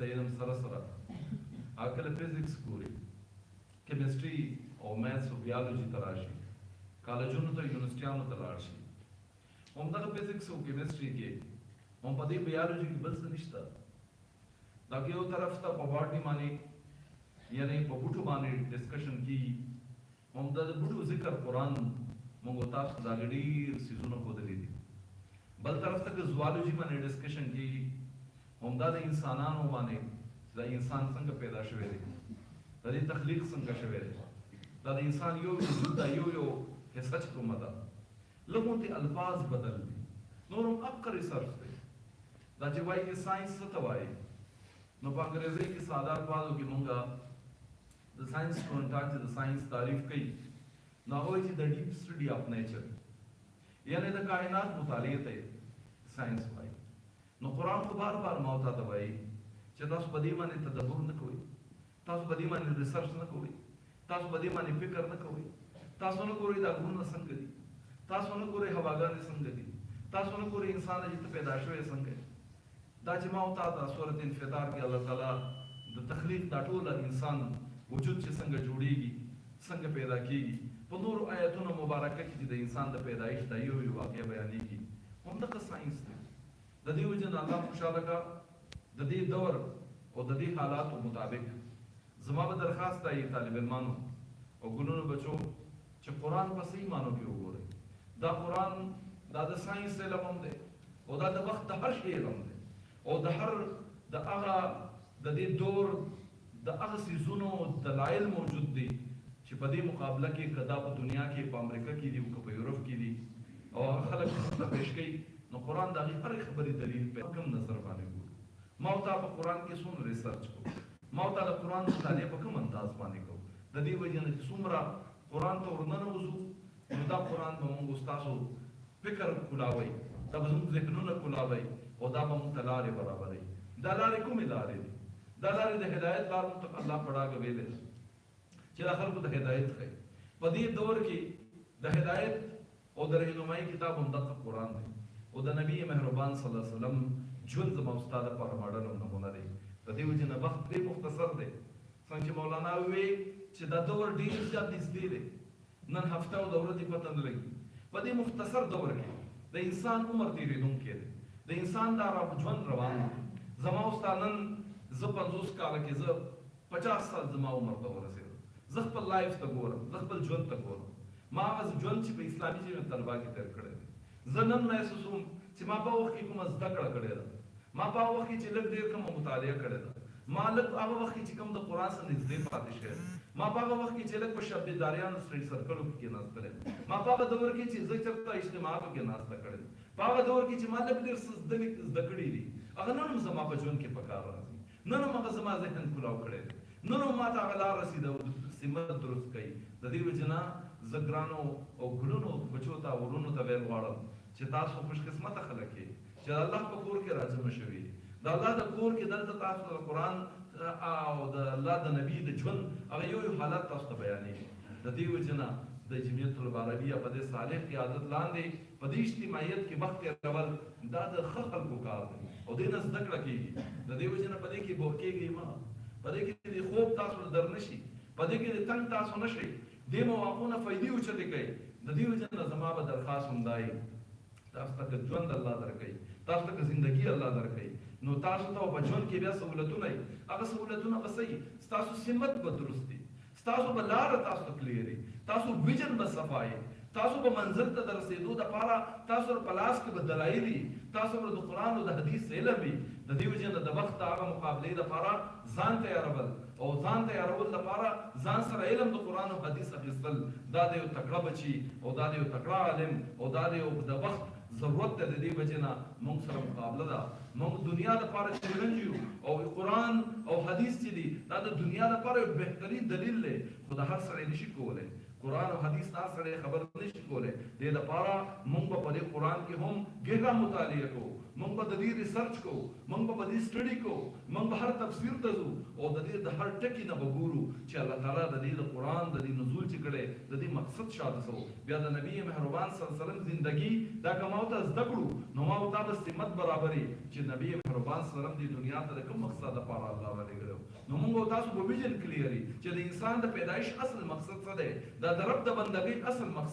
د علم سره سره اکل فزکس ګوري کیمستري او میث او بیولوژي تراشي کالجونو ته یونیورسيټیانو ته لاړ شي همدغه فزکس او کیمستري کې هم په دې بیولوژي کې بل څه نشته دا کې یو طرف ته په باډي باندې یعنی په بوټو باندې ډسکشن کی هم د بوټو ذکر قرآن موږ تاسو دا ډېر سيزونه خودلې دي بل طرف ته زوالوجي باندې ډسکشن کی هم دا د انسانانو باندې دا انسان څنګه پیدا شوی دی د دې تخلیق څنګه شوی دی دا د انسان یو یو حصہ کومه ده لږ ته الفاظ بدل دي نورم ابقر ریسرچ دی دا چې وایي ساينس څه ته وایي نو په انګریزي کې ساده الفاظو کې مونږه د ساينس کانټاکټ د ساينس تعریف کوي نو هغه چې د ډیپ سټډي اف نیچر یعنی د کائنات مطالعه ته ساينس وایي نو قرآن خو بار بار موتا ته وایي چې تاسو په دې باندې تدبر نه کوئ تاسو په دې باندې ریسرچ نه کوئ تاسو په دې باندې فکر نه کوئ تاسو نه ګورئ دا غرونه څنګه دي تاسو نه ګورئ هواګانې څنګه دي تاسو نه ګورئ انسان چې پیدا شوی څنګه دا چې ما او تا سورۃ انفطار کې الله تعالی د تخلیق دا ټول انسان وجود چې څنګه جوړیږي څنګه پیدا کیږي په نور آیاتونو مبارکه کې د انسان د پیدایش د یو واقع بیانېږي همدغه ساينس دی د دې وجه نه الله خوشاله کا د دې دور او د دې حالاتو مطابق زما به درخواست دی طالب علمانو او ګلونو بچو چې قرآن په صحیح معنو کې وګورئ دا قرآن دا د ساينس علم هم دی او دا د وخت د هر شي علم دی او د هر د هغه د دې دور د هغه سيزونو دلایل موجود دي چې په دې مقابله کې کدا په دنیا کې په امریکا کې دي او په یورپ کې دي او خلک ته پېښ کوي نو قرآن د هغې هرې خبرې دلیل په کوم نظر باندې ګورو ما او تا په قرآن کې څومره ریسرچ کوو ما او تا د قرآن مطالعه په کوم انداز باندې کوو د دې وجې نه چې څومره قرآن ته ورننوځو نو دا قرآن به موږ ستاسو فکر کولاوي دا به زموږ ذهنونه کولاوي او دا به موږ ته لارې برابروي دا لارې کومې لارې دي دا لارې د هدایت لار موږ ته الله پړاګه ویلې چې دا خلکو د هدایت ښیي په دې دور کې د هدایت او د رهنمایي کتاب همدغه قرآن دی او د نبی مهربان صلی الله علیه وسلم ژوند زما استاد لپاره ماډل او نمونه دی په دې وجه نه وخت ډېر مختصر دی څنګه چې مولانا وی چې دا دور ډېر زیات نږدې دی نن هفته او د ورځې پته نه لګي په دې مختصر دور کې د انسان عمر تېرېدونکی دی د انسان دا ژوند روان دی زما استاد نن زه 50 کاله کې زه 50 سال زما عمر ته ورسېدم زه خپل لایف ته ګورم زه خپل ژوند ته ګورم ما هغه ژوند چې په اسلامي ژبه طلبا کې تېر کړی دی زه نن محسوسوم چې ما په وخت کې کومه زده کړه کړې ده ما په وخت کې چې لږ ډېر کومه مطالعه کړې ده ما لږ هغه وخت کې چې کوم د قرآن سره نږدې پاتې شوی ما په هغه وخت کې چې لږ په شبداریانو سټډي سرکلو کې کېناستلی ما په هغه دور کې چې زه چېرته اجتماعاتو کې ناسته کړې ده په هغه دور کې چې ما لږ ډېر څه زده کړي دي هغه نن هم زما په ژوند کې په کار راځي نن هم هغه زما ذهن کلاو کړی دی نن هم ما ته هغه لار رسېده او سمت درست کوي د دې وجې نه زه ګرانو او ګلونو بچو ته ورونو ته ویل غواړم چې تاسو خوش قسمته خلک یې چې د الله په کور کې راجمع شوي د الله د کور کې دلته تاسو د قرآن او د الله د نبي د ژوند هغه یو حالت تاسو ته بیانېږي د دې وجې نه د جمعیت العربیه په دې صالح قیادت لاندې په دې اجتماعیت کې وخت تېرول دا د ښه خلکو کار دی او دې نه زده کړه کېږي د دې وجې نه په دې کې بور کېږئ مه په دې کې د خوب تاسو در نه شي په دې کې د تنګ تاسو نه شئ دې مواقعونه فایدې اوچتې کوي د دې وجې نه زما به درخواست همدا وي تاسو ته ژوند الله درکوي تاسو ته زندگی الله درکوي نو تاسو ته په ژوند کې بیا سہولتونه وي هغه سہولتونه به صحیح ستاسو سمت به درست دي ستاسو به لاره تاسو ته کلیري تاسو ویژن به صفایي تاسو به منزل ته د رسېدو دپاره تاسو په لاس کې به دلایل وي تاسو به د قرآن او د حدیث علم وي د دې وجې نه د وخت د هغه مقابلې دپاره ځان تیارول او ځان تیارول دپاره ځان سره علم د قرآن او حدیث اخیستل دا د یو تکړه بچي او دا د یو تکړه عالم او دا د یو د وخت ضرورت ده د دې وجې نه موږ سره مقابله ده موږ دنیا لپاره چیلنج یو او قرآن او حدیث چې دي دا د دنیا لپاره یو بهترین دلیل دی خو د هر سړی نشي کولی قرآن او حدیث نه سره خبر نشي کوله د لپاره مونږ په دې قرآن کې هم ګهرا مطالعه کو، مونږ په دې ریسرچ کو، مونږ په دې سټډي کو، مونږ به هر تفسیر ته ځو او د دې د هر ټکی نه وګورو چې الله تعالی د دې د قرآن د دې نزول چې کړي د دې مقصد شاته سو. بیا د نبی مهربان صلی الله علیه وسلم زندگی دا کومه ته زده کړو نو ما او تا بس همت برابرې چې نبی مهربان صلی الله علیه وسلم د دنیا ته کوم مقصد لپاره الله ولېږلو. نو موږ او تاسو په ویژن کلیئري چې د انسان د پیدایش اصل مقصد څه دی، دا د رب د بندګۍ اصل مقصد